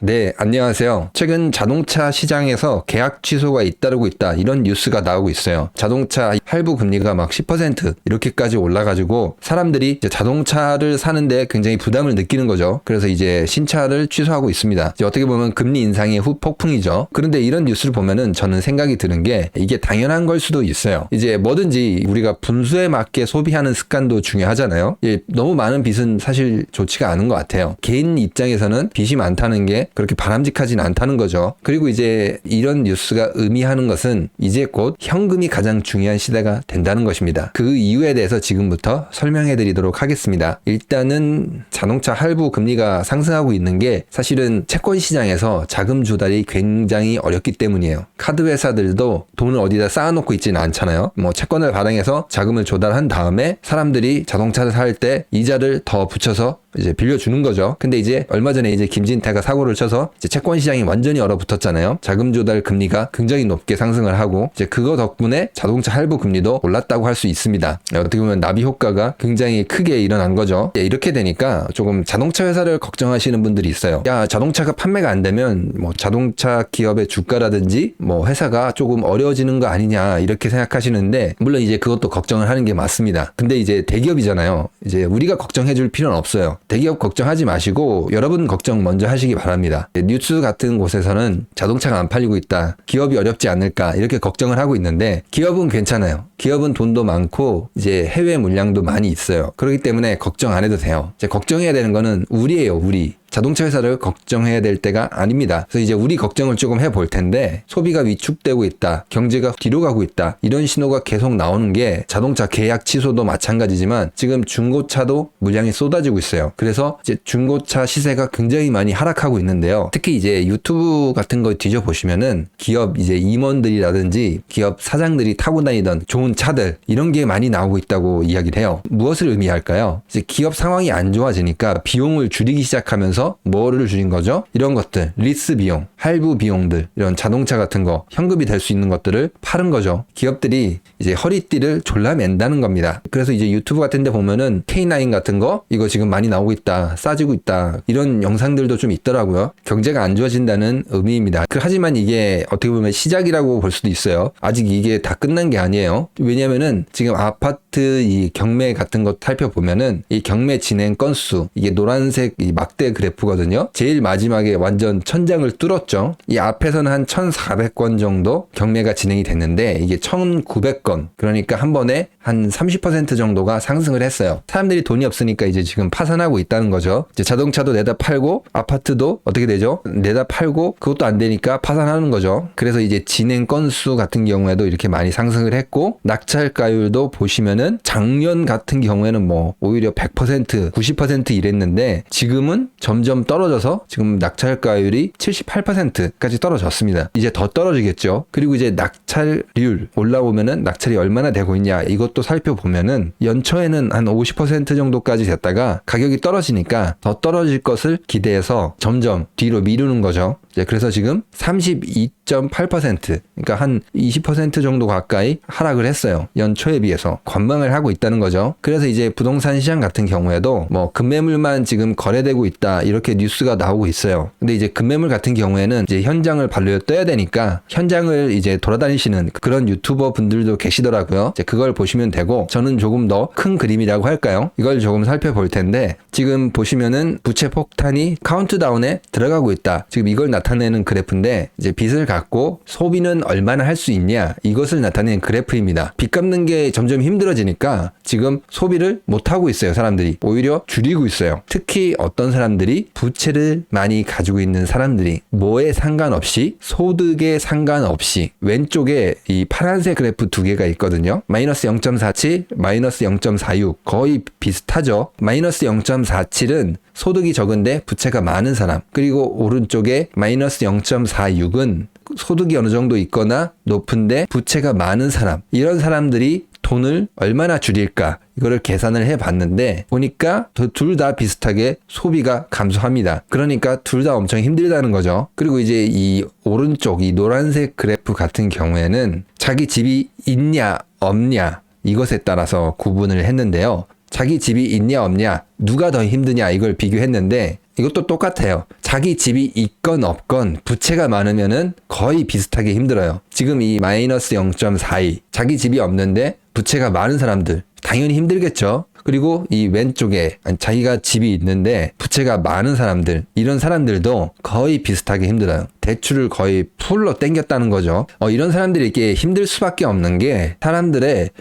네, 안녕하세요. 최근 자동차 시장에서 계약 취소가 잇따르고 있다. 이런 뉴스가 나오고 있어요. 자동차 할부 금리가 막 10% 이렇게까지 올라가지고 사람들이 이제 자동차를 사는데 굉장히 부담을 느끼는 거죠. 그래서 이제 신차를 취소하고 있습니다. 이제 어떻게 보면 금리 인상의 후폭풍이죠. 그런데 이런 뉴스를 보면은 저는 생각이 드는 게 이게 당연한 걸 수도 있어요. 이제 뭐든지 우리가 분수에 맞게 소비하는 습관도 중요하잖아요. 너무 많은 빚은 사실 좋지가 않은 것 같아요. 개인 입장에서는 빚이 많다는 게 그렇게 바람직하진 않다는 거죠. 그리고 이제 이런 뉴스가 의미하는 것은 이제 곧 현금이 가장 중요한 시대가 된다는 것입니다. 그 이유에 대해서 지금부터 설명해 드리도록 하겠습니다. 일단은 자동차 할부 금리가 상승하고 있는 게 사실은 채권 시장에서 자금 조달이 굉장히 어렵기 때문이에요. 카드 회사들도 돈을 어디다 쌓아놓고 있지는 않잖아요. 채권을 발행해서 자금을 조달한 다음에 사람들이 자동차를 살 때 이자를 더 붙여서 이제 빌려주는 거죠. 근데 이제 얼마 전에 이제 김진태가 사고를 쳐서 이제 채권 시장이 완전히 얼어붙었잖아요. 자금 조달 금리가 굉장히 높게 상승을 하고 이제 그거 덕분에 자동차 할부 금리도 올랐다고 할 수 있습니다. 어떻게 보면 나비 효과가 굉장히 크게 일어난 거죠. 이렇게 되니까 조금 자동차 회사를 걱정하시는 분들이 있어요. 야, 자동차가 판매가 안 되면 자동차 기업의 주가라든지 회사가 조금 어려워지는 거 아니냐 이렇게 생각하시는데 물론 이제 그것도 걱정을 하는 게 맞습니다. 근데 이제 대기업이잖아요. 이제 우리가 걱정해 줄 필요는 없어요. 대기업 걱정하지 마시고 여러분 걱정 먼저 하시기 바랍니다. 뉴스 같은 곳에서는 자동차가 안 팔리고 있다. 기업이 어렵지 않을까 이렇게 걱정을 하고 있는데 기업은 괜찮아요. 기업은 돈도 많고 이제 해외 물량도 많이 있어요. 그렇기 때문에 걱정 안 해도 돼요. 이제 걱정해야 되는 거는 우리예요, 우리. 자동차 회사를 걱정해야 될 때가 아닙니다. 그래서 이제 우리 걱정을 조금 해볼 텐데 소비가 위축되고 있다. 경제가 뒤로 가고 있다. 이런 신호가 계속 나오는 게 자동차 계약 취소도 마찬가지지만 지금 중고차도 물량이 쏟아지고 있어요. 그래서 이제 중고차 시세가 굉장히 많이 하락하고 있는데요. 특히 이제 유튜브 같은 거 뒤져보시면은 기업 이제 임원들이라든지 기업 사장들이 타고 다니던 좋은 차들 이런 게 많이 나오고 있다고 이야기를 해요. 무엇을 의미할까요? 이제 기업 상황이 안 좋아지니까 비용을 줄이기 시작하면서 뭐를 줄인 거죠? 이런 것들, 리스 비용, 할부 비용들, 이런 자동차 같은 거, 현금이 될 수 있는 것들을 파는 거죠. 기업들이 이제 허리띠를 졸라맨다는 겁니다. 그래서 이제 유튜브 같은 데 보면은 K9 같은 거, 이거 지금 많이 나오고 있다, 싸지고 있다, 이런 영상들도 좀 있더라고요. 경제가 안 좋아진다는 의미입니다. 하지만 이게 어떻게 보면 시작이라고 볼 수도 있어요. 아직 이게 다 끝난 게 아니에요. 왜냐면은 지금 아파트 이 경매 같은 거 살펴보면은 이 경매 진행 건수, 이게 노란색 이 막대 그래프거든요. 제일 마지막에 완전 천장을 뚫었죠. 이 앞에서는 한 1,400건 정도 경매가 진행이 됐는데 이게 1,900건. 그러니까 한 번에 한 30% 정도가 상승을 했어요. 사람들이 돈이 없으니까 이제 지금 파산하고 있다는 거죠. 이제 자동차도 내다 팔고 아파트도 어떻게 되죠? 내다 팔고 그것도 안 되니까 파산하는 거죠. 그래서 이제 진행 건수 같은 경우에도 이렇게 많이 상승을 했고 낙찰가율도 보시면은 작년 같은 경우에는 오히려 100%, 90% 이랬는데 지금은 점점 떨어져서 지금 낙찰가율이 78%까지 떨어졌습니다. 이제 더 떨어지겠죠. 그리고 이제 낙찰률 올라오면은 낙찰이 얼마나 되고 있냐 이것도 살펴보면은 연초에는 한 50% 정도까지 됐다가 가격이 떨어지니까 더 떨어질 것을 기대해서 점점 뒤로 미루는 거죠. 그래서 지금 32.8% 그러니까 한 20% 정도 가까이 하락을 했어요. 연초에 비해서 관망을 하고 있다는 거죠. 그래서 이제 부동산 시장 같은 경우에도 급매물만 지금 거래되고 있다 이렇게 뉴스가 나오고 있어요. 근데 이제 급매물 같은 경우에는 이제 현장을 발로 떠야 되니까 현장을 이제 돌아다니시는 그런 유튜버 분들도 계시더라고요. 이제 그걸 보시면 되고 저는 조금 더 큰 그림이라고 할까요? 이걸 조금 살펴볼 텐데 지금 보시면은 부채 폭탄이 카운트다운에 들어가고 있다. 지금 이걸 나타내는 그래프인데 이제 빚을 갚고 소비는 얼마나 할 수 있냐 이것을 나타내는 그래프입니다. 빚 갚는 게 점점 힘들어지니까 지금 소비를 못하고 있어요. 사람들이 오히려 줄이고 있어요. 특히 어떤 사람들이 부채를 많이 가지고 있는 사람들이 뭐에 상관없이 소득에 상관없이 왼쪽에 이 파란색 그래프 두 개가 있거든요. 마이너스 0.47, 마이너스 0.46 거의 비슷하죠. 마이너스 0.47은 소득이 적은데 부채가 많은 사람, 그리고 오른쪽에 마이너스 0.46은 소득이 어느 정도 있거나 높은데 부채가 많은 사람, 이런 사람들이 돈을 얼마나 줄일까 이거를 계산을 해봤는데 보니까 둘 다 비슷하게 소비가 감소합니다. 그러니까 둘 다 엄청 힘들다는 거죠. 그리고 이제 이 오른쪽 이 노란색 그래프 같은 경우에는 자기 집이 있냐 없냐 이것에 따라서 구분을 했는데요. 자기 집이 있냐 없냐 누가 더 힘드냐 이걸 비교했는데 이것도 똑같아요. 자기 집이 있건 없건 부채가 많으면은 거의 비슷하게 힘들어요. 지금 이 마이너스 0.42 자기 집이 없는데 부채가 많은 사람들 당연히 힘들겠죠. 그리고 이 왼쪽에 자기가 집이 있는데 부채가 많은 사람들, 이런 사람들도 거의 비슷하게 힘들어요. 대출을 거의 풀로 땡겼다는 거죠. 이런 사람들이 이렇게 힘들 수밖에 없는 게 사람들의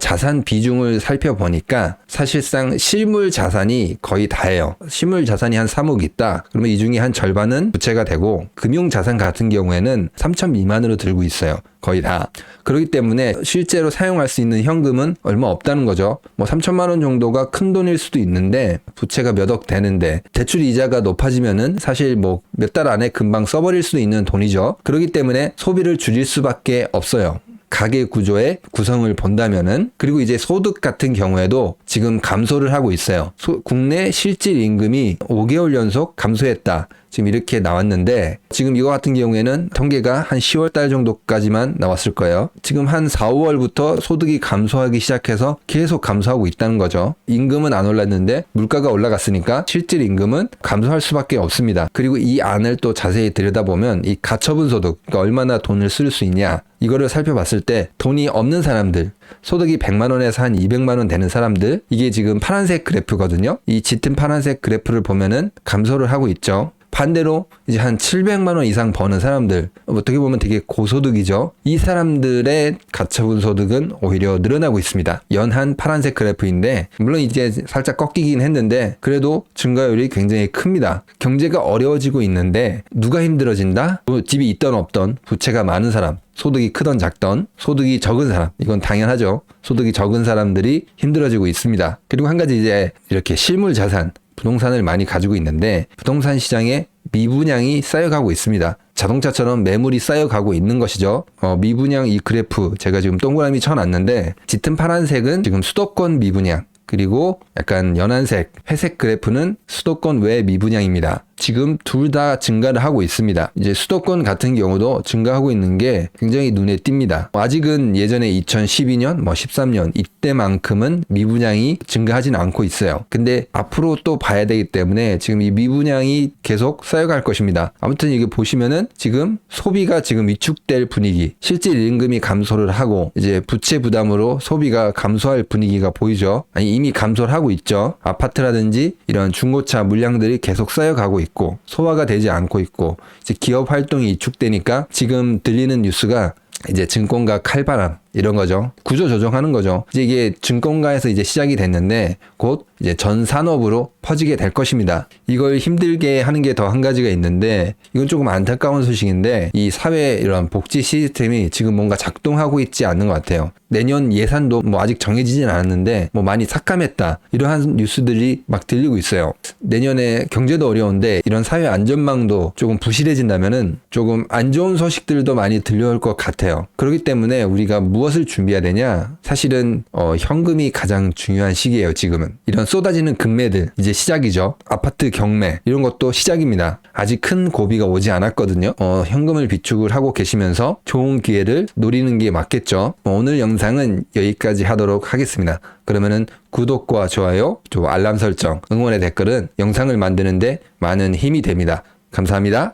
자산 비중을 살펴보니까 사실상 실물 자산이 거의 다예요. 실물 자산이 한 3억 있다. 그러면 이 중에 한 절반은 부채가 되고 금융 자산 같은 경우에는 3천 미만으로 들고 있어요. 거의 다. 그렇기 때문에 실제로 사용할 수 있는 현금은 얼마 없다는 거죠. 뭐 3천만 원 정도가 큰 돈일 수도 있는데 부채가 몇 억 되는데 대출 이자가 높아지면은 사실 뭐 몇 달 안에 금방 써버릴 수도 있는 돈이죠. 그렇기 때문에 소비를 줄일 수밖에 없어요. 가계 구조의 구성을 본다면은. 그리고 이제 소득 같은 경우에도 지금 감소를 하고 있어요. 국내 실질 임금이 5개월 연속 감소했다. 지금 이렇게 나왔는데 지금 이거 같은 경우에는 통계가 한 10월 달 정도까지만 나왔을 거예요. 지금 한 4, 5월부터 소득이 감소하기 시작해서 계속 감소하고 있다는 거죠. 임금은 안 올랐는데 물가가 올라갔으니까 실질 임금은 감소할 수밖에 없습니다. 그리고 이 안을 또 자세히 들여다보면 이 가처분 소득, 그러니까 얼마나 돈을 쓸 수 있냐, 이거를 살펴봤을 때 돈이 없는 사람들, 소득이 100만 원에서 한 200만 원 되는 사람들, 이게 지금 파란색 그래프거든요. 이 짙은 파란색 그래프를 보면은 감소를 하고 있죠. 반대로 이제 한 700만 원 이상 버는 사람들, 어떻게 보면 되게 고소득이죠. 이 사람들의 가처분 소득은 오히려 늘어나고 있습니다. 연한 파란색 그래프인데 물론 이제 살짝 꺾이긴 했는데 그래도 증가율이 굉장히 큽니다. 경제가 어려워지고 있는데 누가 힘들어진다? 집이 있던 없던, 부채가 많은 사람, 소득이 크던 작던, 소득이 적은 사람, 이건 당연하죠. 소득이 적은 사람들이 힘들어지고 있습니다. 그리고 한 가지 이제 이렇게 실물 자산, 부동산을 많이 가지고 있는데 부동산 시장에 미분양이 쌓여가고 있습니다. 자동차처럼 매물이 쌓여가고 있는 것이죠. 미분양 이 그래프 제가 지금 동그라미 쳐놨는데 짙은 파란색은 지금 수도권 미분양, 그리고 약간 연한색, 회색 그래프는 수도권 외 미분양입니다. 지금 둘 다 증가를 하고 있습니다. 이제 수도권 같은 경우도 증가하고 있는 게 굉장히 눈에 띕니다. 아직은 예전에 2012년, 13년 이때만큼은 미분양이 증가하진 않고 있어요. 근데 앞으로 또 봐야 되기 때문에 지금 이 미분양이 계속 쌓여갈 것입니다. 아무튼 이게 보시면은 지금 소비가 지금 위축될 분위기, 실질 임금이 감소를 하고 이제 부채 부담으로 소비가 감소할 분위기가 보이죠. 아니 이미 감소를 하고 있죠. 아파트라든지 이런 중고차 물량들이 계속 쌓여가고 있고 소화가 되지 않고 있고 이제 기업 활동이 위축되니까 지금 들리는 뉴스가 이제 증권가 칼바람 이런 거죠. 구조 조정하는 거죠. 이제 이게 증권가에서 이제 시작이 됐는데 곧 이제 전 산업으로 퍼지게 될 것입니다. 이걸 힘들게 하는 게 더 한 가지가 있는데 이건 조금 안타까운 소식인데 이 사회 이런 복지 시스템이 지금 뭔가 작동하고 있지 않는 것 같아요. 내년 예산도 뭐 아직 정해지진 않았는데 뭐 많이 삭감했다, 이러한 뉴스들이 막 들리고 있어요. 내년에 경제도 어려운데 이런 사회 안전망도 조금 부실해진다면은 조금 안 좋은 소식들도 많이 들려올 것 같아요. 그렇기 때문에 우리가 무엇을 준비해야 되냐? 사실은 현금이 가장 중요한 시기예요. 지금은 이런 쏟아지는 금매들 이제 시작이죠. 아파트 경매 이런 것도 시작입니다. 아직 큰 고비가 오지 않았거든요. 현금을 비축을 하고 계시면서 좋은 기회를 노리는 게 맞겠죠. 오늘 영상은 여기까지 하도록 하겠습니다. 그러면은 구독과 좋아요, 또 알람 설정, 응원의 댓글은 영상을 만드는데 많은 힘이 됩니다. 감사합니다.